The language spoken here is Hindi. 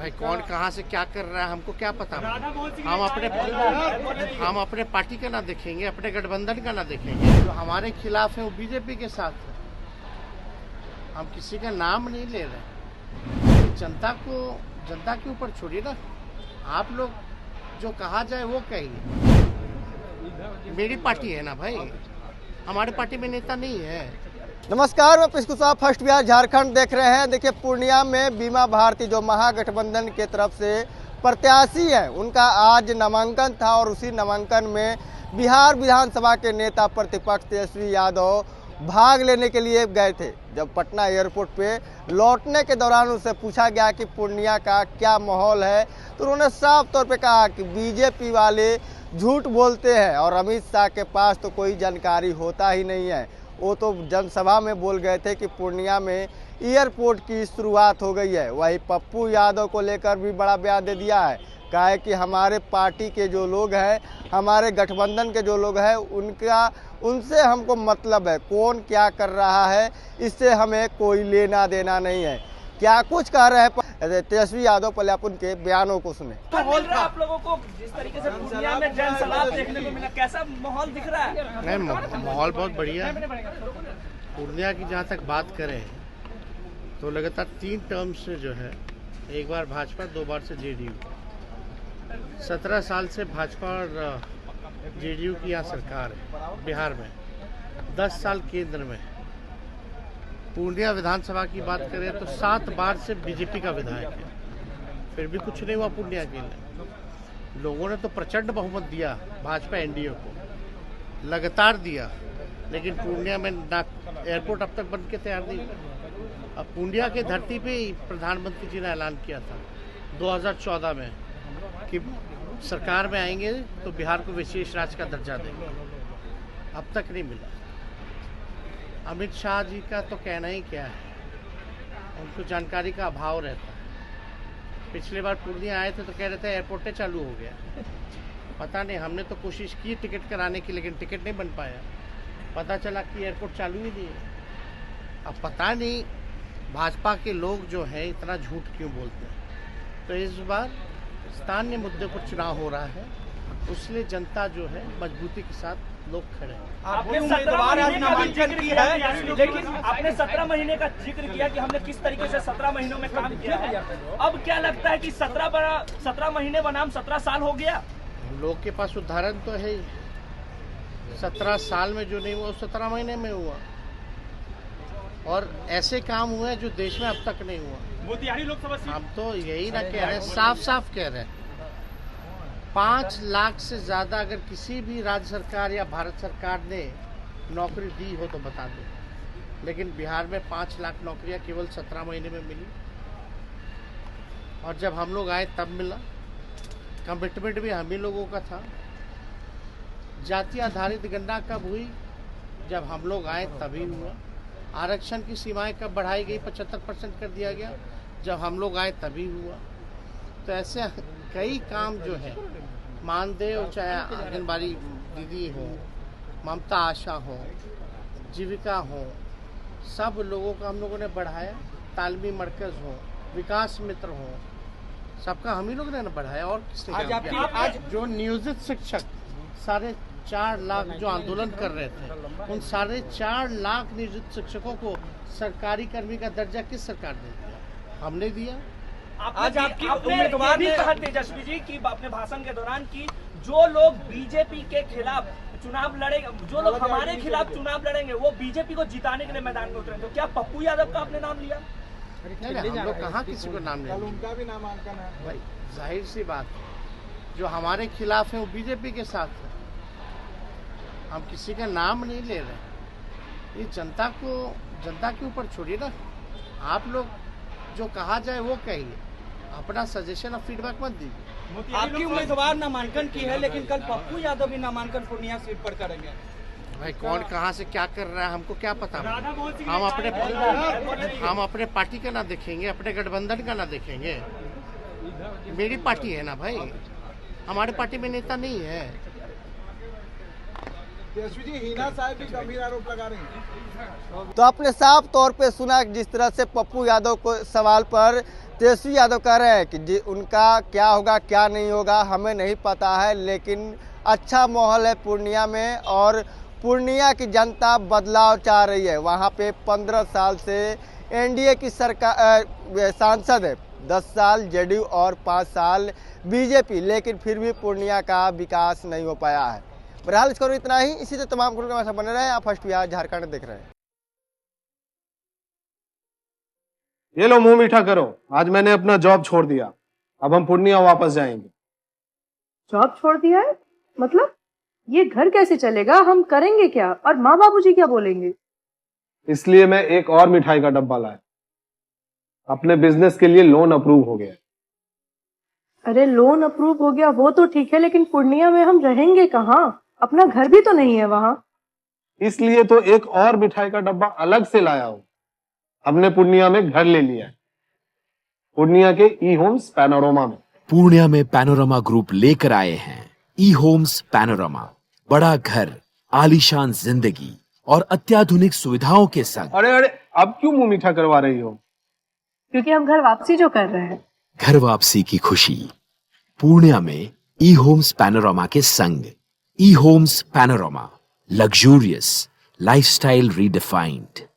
भाई कौन कहाँ से क्या कर रहा है हमको क्या पता। हम अपने पार्टी का ना देखेंगे, अपने गठबंधन का ना देखेंगे। जो हमारे खिलाफ है वो बीजेपी के साथ है। हम किसी का नाम नहीं ले रहे। जनता के ऊपर छोड़िए ना। आप लोग जो कहा जाए वो कहिए। मेरी पार्टी है ना भाई, हमारे पार्टी में नेता नहीं है। नमस्कार, मैं पिस्कुसा फर्स्ट बिहार झारखंड देख रहे हैं। देखिए, पूर्णिया में बीमा भारती जो महागठबंधन के तरफ से प्रत्याशी है, उनका आज नामांकन था और उसी नामांकन में बिहार विधानसभा के नेता प्रतिपक्ष तेजस्वी यादव भाग लेने के लिए गए थे। जब पटना एयरपोर्ट पे लौटने के दौरान उनसे पूछा गया कि पूर्णिया का क्या माहौल है, तो उन्होंने साफ तौर पे कहा कि बीजेपी वाले झूठ बोलते हैं और अमित शाह के पास तो कोई जानकारी होता ही नहीं है। वो तो जनसभा में बोल गए थे कि पूर्णिया में एयरपोर्ट की शुरुआत हो गई है। वही पप्पू यादव को लेकर भी बड़ा बयान दे दिया है। कहा है कि हमारे पार्टी के जो लोग हैं, हमारे गठबंधन के जो लोग हैं, उनसे हमको मतलब है। कौन क्या कर रहा है इससे हमें कोई लेना देना नहीं है। क्या कुछ कह रहे हैं तेजस्वी यादव, पहले आप उनके बयानों को सुने। माहौल आप लोगों को जिस तरीके से पूर्णिया में जनसलाब देखने को मिला, कैसा माहौल दिख रहा है? नहीं, माहौल बहुत बढ़िया है। पूर्णिया की जहाँ तक बात करें तो लगातार 3 टर्म से जो है, एक बार भाजपा, 2 बार से जेडीयू। 17 साल से भाजपा और जेडीयू की यहाँ सरकार है बिहार में। 10 साल केंद्र में। पूर्णिया विधानसभा की बात करें तो 7 बार से बीजेपी का विधायक है, फिर भी कुछ नहीं हुआ पूर्णिया के लिए। लोगों ने तो प्रचंड बहुमत दिया भाजपा एनडीए को, लगातार दिया, लेकिन पूर्णिया में ना एयरपोर्ट अब तक बन के तैयार नहीं हुआ। अब पूर्णिया की धरती पे ही प्रधानमंत्री जी ने ऐलान किया था 2014 में कि सरकार में आएंगे तो बिहार को विशेष राज्य का दर्जा देंगे। अब तक नहीं मिला। अमित शाह जी का तो कहना ही क्या है, उनको जानकारी का अभाव रहता है। पिछली बार पूर्णिया आए थे तो कह रहे थे एयरपोर्ट चालू हो गया। पता नहीं, हमने तो कोशिश की टिकट कराने की, लेकिन टिकट नहीं बन पाया। पता चला कि एयरपोर्ट चालू ही नहीं है। अब पता नहीं भाजपा के लोग जो हैं इतना झूठ क्यों बोलते हैं। तो इस बार स्थानीय मुद्दे पर चुनाव हो रहा है, इसलिए जनता जो है मजबूती के साथ लोग खड़े हैं। आपने 17 महीने का जिक्र किया है, लेकिन आपने 17 महीने का जिक्र किया कि हमने किस तरीके से 17 महीनों में काम किया है। अब क्या लगता है कि 17 महीने बनाम 17 साल हो गया? लोग के पास उदाहरण तो है ही। 17 साल में जो नहीं हुआ 17 महीने में हुआ, और ऐसे काम हुए जो देश में अब तक नहीं हुआ। मोतिहारी लोकसभा सीट, हम तो यही ना कह रहे हैं, साफ साफ कह रहे हैं। 5 लाख से ज़्यादा अगर किसी भी राज्य सरकार या भारत सरकार ने नौकरी दी हो तो बता दो, लेकिन बिहार में 5 लाख नौकरियां केवल 17 महीने में मिली। और जब हम लोग आए तब मिला। कमिटमेंट भी हम ही लोगों का था। जाति आधारित गणना कब हुई? जब हम लोग आए तभी हुआ। आरक्षण की सीमाएं कब बढ़ाई गई? 75% कर दिया गया, जब हम लोग आए तभी हुआ। तो ऐसे कई काम जो है, मानदेय चाहे आंगनबाड़ी दीदी हो, ममता आशा हो, जीविका हो, सब लोगों का हम लोगों ने बढ़ाया। तालमी मरकज हो, विकास मित्र हो, सबका हम ही लोग ने बढ़ाया। और किसने? आज जो नियोजित शिक्षक 4.5 लाख जो आंदोलन कर रहे थे, उन 4.5 लाख नियोजित शिक्षकों को सरकारी कर्मी का दर्जा किस सरकार ने दिया? हमने दिया। आज आपकी उम्मीदवार ने कहा तेजस्वी जी की अपने भाषण के दौरान कि जो लोग बीजेपी के खिलाफ चुनाव लड़ेंगे, जो लोग हमारे खिलाफ चुनाव लड़ेंगे, वो बीजेपी को जिताने के लिए मैदान में उतरेंगे। तो क्या पप्पू यादव का आपने नाम लिया? नहीं, हम लोग कहाँ किसी को नाम ले, उनका भी नामांकन है भाई। जाहिर सी बात है, जो हमारे खिलाफ है वो बीजेपी के साथ है। हम किसी का नाम नहीं ले रहे। ये जनता के ऊपर छोड़िए ना। आप लोग जो कहा जाए वो कहिए, अपना सजेशन और फीडबैक मत दीजिए। आपकी उम्मीदवार नामांकन की है, लेकिन कल पप्पू यादव भी नामांकन पूर्णिया सीट पर करेंगे। भाई कौन कहाँ से क्या कर रहा है हमको क्या पता। हम अपने पार्टी का ना देखेंगे, अपने गठबंधन का ना देखेंगे। मेरी पार्टी है ना भाई, हमारे पार्टी में नेता नहीं है। तेजस्वी जी, हिना साहब भी गंभीर आरोप लगा रहे हैं। तो आपने साफ तौर पे सुना जिस तरह से पप्पू यादव को सवाल पर तेजस्वी यादव कह रहे हैं कि उनका क्या होगा क्या नहीं होगा हमें नहीं पता है, लेकिन अच्छा माहौल है पूर्णिया में और पूर्णिया की जनता बदलाव चाह रही है। वहाँ पे 15 साल से एनडीए की सरकार सांसद है, 10 साल जेडीयू और 5 साल बीजेपी, लेकिन फिर भी पूर्णिया का विकास नहीं हो पाया है। बहरहाल इसको इतना ही, इसी से तमाम खबरों के हमारे साथ बने रहे। आप फर्स्ट बिहार झारखंड देख रहे हैं। ये लो मुंह मीठा करो, आज मैंने अपना जॉब छोड़ दिया, अब हम पूर्णिया वापस जाएंगे। जॉब छोड़ दिया है? मतलब ये घर कैसे चलेगा, हम करेंगे क्या और माँ बाबूजी क्या बोलेंगे? इसलिए मैं एक और मिठाई का डब्बा लाया, अपने बिजनेस के लिए लोन अप्रूव हो गया। अरे लोन अप्रूव हो गया वो तो ठीक है, लेकिन पूर्णिया में हम रहेंगे कहाँ? अपना घर भी तो नहीं है वहाँ। इसलिए तो एक और मिठाई का डब्बा अलग से लाया हूं। हमने पूर्णिया में घर ले लिया है, पूर्णिया के ई होम्स पैनोरमा में। पूर्णिया में पैनोरमा ग्रुप लेकर आए हैं ई होम्स पैनोरमा, बड़ा घर, आलीशान जिंदगी और अत्याधुनिक सुविधाओं के संग। अरे अरे अब क्यों मुंह मीठा करवा रही हो? क्योंकि हम घर वापसी जो कर रहे हैं। घर वापसी की खुशी पूर्णिया में ई होम्स पैनोरमा के संग। ई Homes Panorama, luxurious lifestyle redefined.